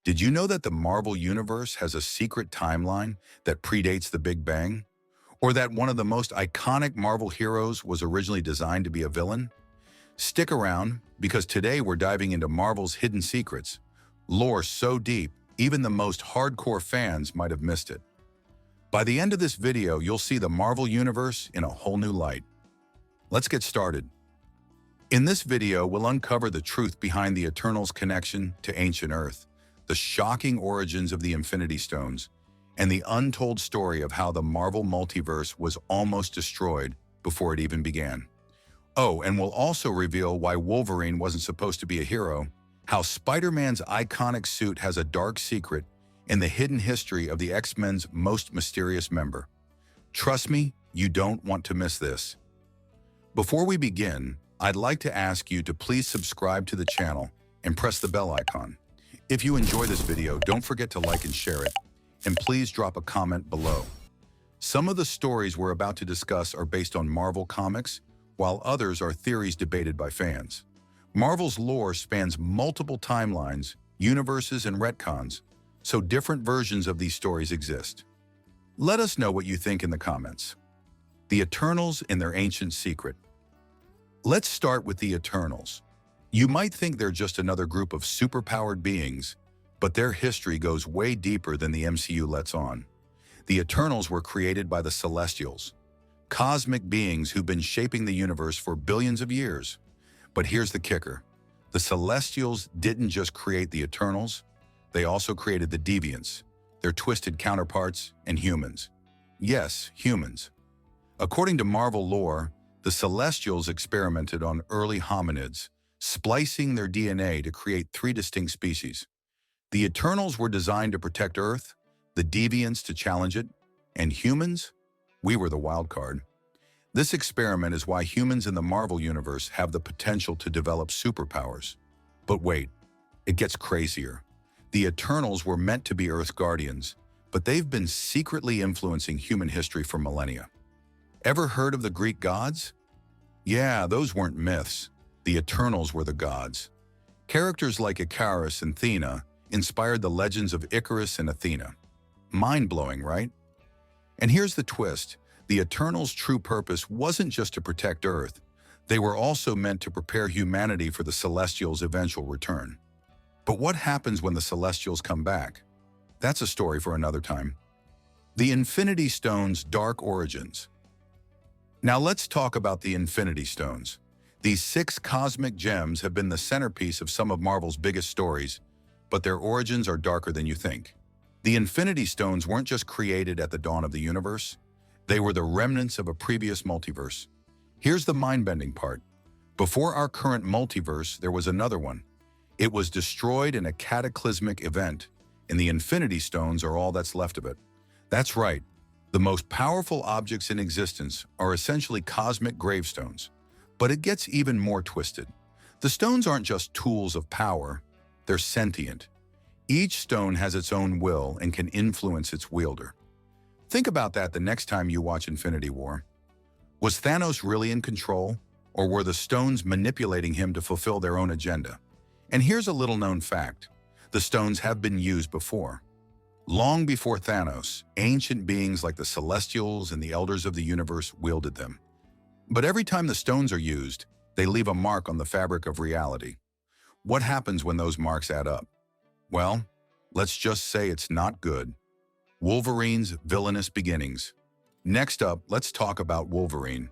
Did you know that the Marvel Universe has a secret timeline that predates the Big Bang? Or that one of the most iconic Marvel heroes was originally designed to be a villain? Stick around, because today we're diving into Marvel's hidden secrets, lore so deep, even the most hardcore fans might have missed it. By the end of this video, you'll see the Marvel Universe in a whole new light. Let's get started. In this video, we'll uncover the truth behind the Eternals' connection to ancient Earth, the shocking origins of the Infinity Stones, and the untold story of how the Marvel multiverse was almost destroyed before it even began. Oh, and we'll also reveal why Wolverine wasn't supposed to be a hero, how Spider-Man's iconic suit has a dark secret, and the hidden history of the X-Men's most mysterious member. Trust me, you don't want to miss this. Before we begin, I'd like to ask you to please subscribe to the channel and press the bell icon. If you enjoy this video, don't forget to like and share it, and please drop a comment below. Some of the stories we're about to discuss are based on Marvel comics, while others are theories debated by fans. Marvel's lore spans multiple timelines, universes, and retcons, so different versions of these stories exist. Let us know what you think in the comments. The Eternals and their ancient secret. Let's start with the Eternals. You might think they're just another group of superpowered beings, but their history goes way deeper than the MCU lets on. The Eternals were created by the Celestials, cosmic beings who've been shaping the universe for billions of years. But here's the kicker. The Celestials didn't just create the Eternals, they also created the Deviants, their twisted counterparts, and humans. Yes, humans. According to Marvel lore, the Celestials experimented on early hominids, splicing their DNA to create three distinct species. The Eternals were designed to protect Earth, the Deviants to challenge it, and humans? We were the wild card. This experiment is why humans in the Marvel Universe have the potential to develop superpowers. But wait, it gets crazier. The Eternals were meant to be Earth's guardians, but they've been secretly influencing human history for millennia. Ever heard of the Greek gods? Yeah, those weren't myths. The Eternals were the gods. Characters like Icarus and Athena inspired the legends of Icarus and Athena. Mind-blowing, right? And here's the twist. The Eternals' true purpose wasn't just to protect Earth. They were also meant to prepare humanity for the Celestials' eventual return. But what happens when the Celestials come back? That's a story for another time. The Infinity Stones' dark origins. Now let's talk about the Infinity Stones. These 6 cosmic gems have been the centerpiece of some of Marvel's biggest stories, but their origins are darker than you think. The Infinity Stones weren't just created at the dawn of the universe. They were the remnants of a previous multiverse. Here's the mind-bending part. Before our current multiverse, there was another one. It was destroyed in a cataclysmic event, and the Infinity Stones are all that's left of it. That's right. The most powerful objects in existence are essentially cosmic gravestones. But it gets even more twisted. The stones aren't just tools of power, they're sentient. Each stone has its own will and can influence its wielder. Think about that the next time you watch Infinity War. Was Thanos really in control, or were the stones manipulating him to fulfill their own agenda? And here's a little-known fact. The stones have been used before. Long before Thanos, ancient beings like the Celestials and the Elders of the Universe wielded them. But every time the stones are used, they leave a mark on the fabric of reality. What happens when those marks add up? Well, let's just say it's not good. Wolverine's villainous beginnings. Next up, let's talk about Wolverine.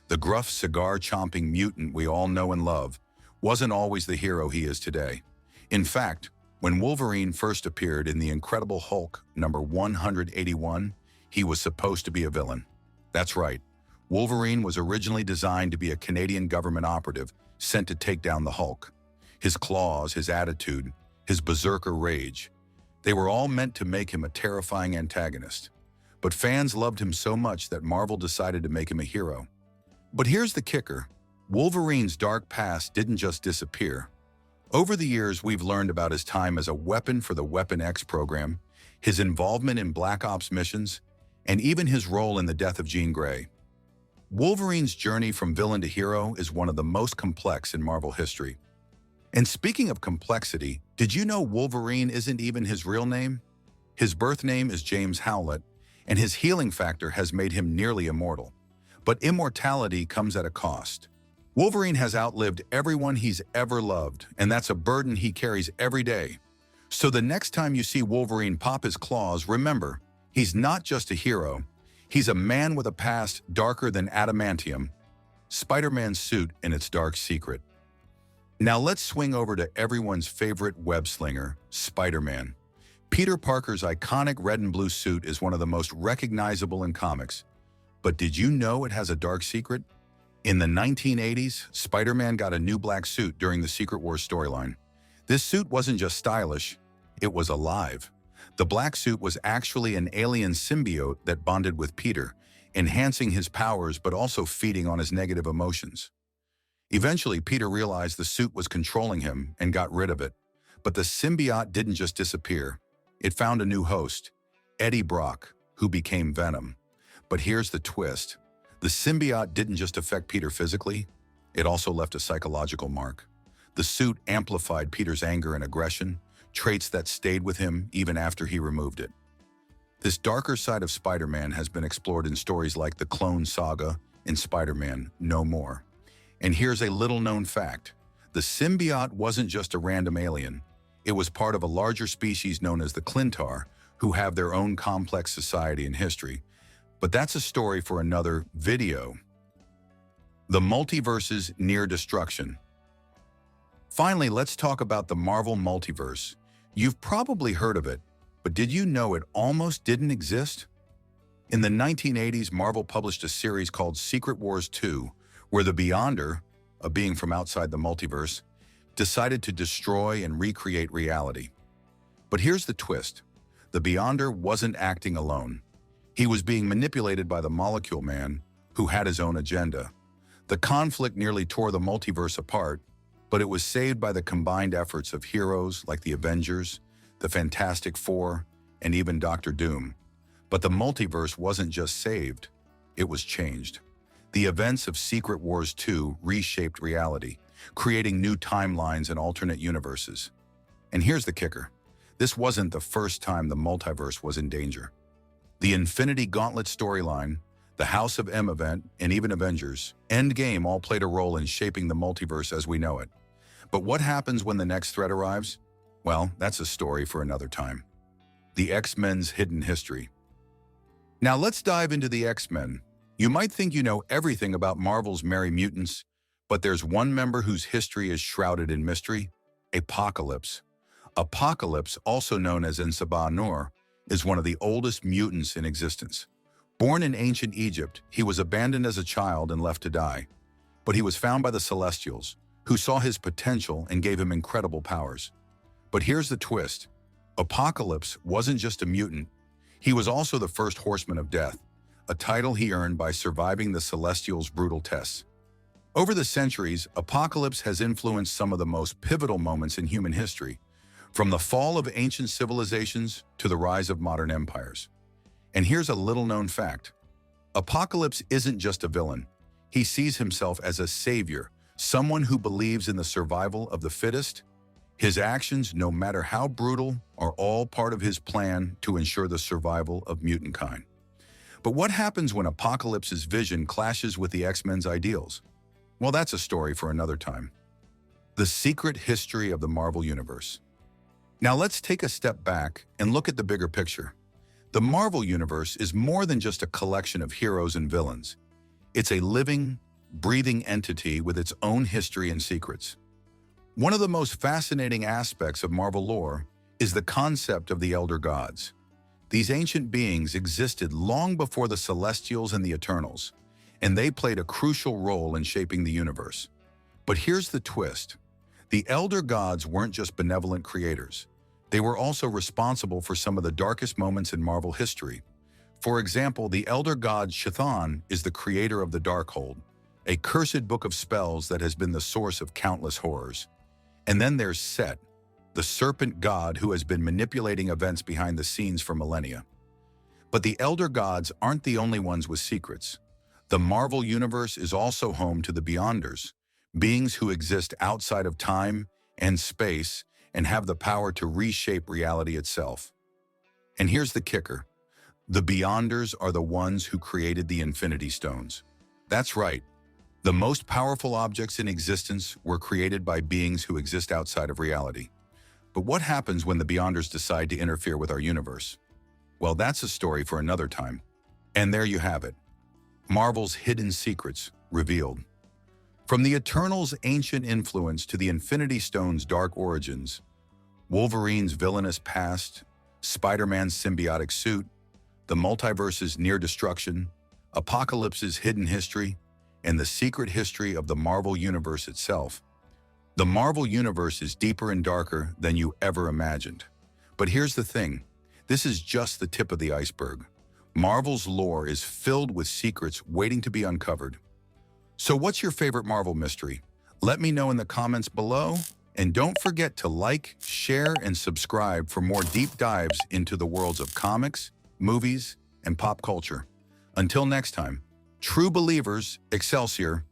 The gruff, cigar-chomping mutant we all know and love wasn't always the hero he is today. In fact, when Wolverine first appeared in The Incredible Hulk number 181, he was supposed to be a villain. That's right. Wolverine was originally designed to be a Canadian government operative sent to take down the Hulk. His claws, his attitude, his berserker rage, they were all meant to make him a terrifying antagonist. But fans loved him so much that Marvel decided to make him a hero. But here's the kicker. Wolverine's dark past didn't just disappear. Over the years, we've learned about his time as a weapon for the Weapon X program, his involvement in Black Ops missions, and even his role in the death of Jean Grey. Wolverine's journey from villain to hero is one of the most complex in Marvel history. And speaking of complexity, Did you know Wolverine isn't even his real name? His birth name is James Howlett, and his healing factor has made him nearly immortal. But immortality comes at a cost. Wolverine has outlived everyone he's ever loved, and that's a burden he carries every day. So the next time you see Wolverine pop his claws, remember, he's not just a hero. He's a man with a past darker than adamantium, Spider-Man's suit and its dark secret. Now let's swing over to everyone's favorite web-slinger, Spider-Man. Peter Parker's iconic red and blue suit is one of the most recognizable in comics. But did you know it has a dark secret? In the 1980s, Spider-Man got a new black suit during the Secret Wars storyline. This suit wasn't just stylish, it was alive. The black suit was actually an alien symbiote that bonded with Peter, enhancing his powers but also feeding on his negative emotions. Eventually, Peter realized the suit was controlling him and got rid of it. But the symbiote didn't just disappear. It found a new host, Eddie Brock, who became Venom. But here's the twist. The symbiote didn't just affect Peter physically, it also left a psychological mark. The suit amplified Peter's anger and aggression, traits that stayed with him even after he removed it. This darker side of Spider-Man has been explored in stories like the Clone Saga and Spider-Man No More. And here's a little-known fact. The symbiote wasn't just a random alien. It was part of a larger species known as the Clintar, who have their own complex society and history. But that's a story for another video. The multiverse's near destruction. Finally, let's talk about the Marvel multiverse. You've probably heard of it, but did you know it almost didn't exist? In the 1980s, Marvel published a series called Secret Wars 2, where the Beyonder, a being from outside the multiverse, decided to destroy and recreate reality. But here's the twist. The Beyonder wasn't acting alone. He was being manipulated by the Molecule Man, who had his own agenda. The conflict nearly tore the multiverse apart, but it was saved by the combined efforts of heroes like the Avengers, the Fantastic Four, and even Doctor Doom. But the multiverse wasn't just saved, it was changed. The events of Secret Wars 2 reshaped reality, creating new timelines and alternate universes. And here's the kicker. This wasn't the first time the multiverse was in danger. The Infinity Gauntlet storyline, the House of M event, and even Avengers Endgame all played a role in shaping the multiverse as we know it. But what happens when the next threat arrives? Well, that's a story for another time. The X-Men's hidden history. Now let's dive into the X-Men. You might think you know everything about Marvel's Merry Mutants, but there's one member whose history is shrouded in mystery: Apocalypse. Apocalypse, also known as Ensabah Nur, is one of the oldest mutants in existence. Born in ancient Egypt, he was abandoned as a child and left to die. But he was found by the Celestials, who saw his potential and gave him incredible powers. But here's the twist. Apocalypse wasn't just a mutant. He was also the first Horseman of Death, a title he earned by surviving the Celestials' brutal tests. Over the centuries, Apocalypse has influenced some of the most pivotal moments in human history, from the fall of ancient civilizations to the rise of modern empires. And here's a little-known fact. Apocalypse isn't just a villain. He sees himself as a savior, someone who believes in the survival of the fittest. His actions, no matter how brutal, are all part of his plan to ensure the survival of mutant kind. But what happens when Apocalypse's vision clashes with the X-Men's ideals? Well, that's a story for another time. The secret history of the Marvel Universe. Now let's take a step back and look at the bigger picture. The Marvel Universe is more than just a collection of heroes and villains. It's a living, breathing entity with its own history and secrets. One of the most fascinating aspects of Marvel lore is the concept of the Elder Gods. These ancient beings existed long before the Celestials and the Eternals, and they played a crucial role in shaping the universe. But here's the twist. The Elder Gods weren't just benevolent creators. They were also responsible for some of the darkest moments in Marvel history. For example, the Elder God Chthon is the creator of the Darkhold, a cursed book of spells that has been the source of countless horrors. And then there's Set, the serpent god who has been manipulating events behind the scenes for millennia. But the Elder Gods aren't the only ones with secrets. The Marvel Universe is also home to the Beyonders, beings who exist outside of time and space and have the power to reshape reality itself. And here's the kicker. The Beyonders are the ones who created the Infinity Stones. That's right. The most powerful objects in existence were created by beings who exist outside of reality. But what happens when the Beyonders decide to interfere with our universe? Well, that's a story for another time. And there you have it. Marvel's hidden secrets revealed. From the Eternals' ancient influence to the Infinity Stones' dark origins, Wolverine's villainous past, Spider-Man's symbiotic suit, the multiverse's near destruction, Apocalypse's hidden history, and the secret history of the Marvel Universe itself. The Marvel Universe is deeper and darker than you ever imagined. But here's the thing. This is just the tip of the iceberg. Marvel's lore is filled with secrets waiting to be uncovered. So what's your favorite Marvel mystery? Let me know in the comments below. And don't forget to like, share, and subscribe for more deep dives into the worlds of comics, movies, and pop culture. Until next time, true believers, Excelsior.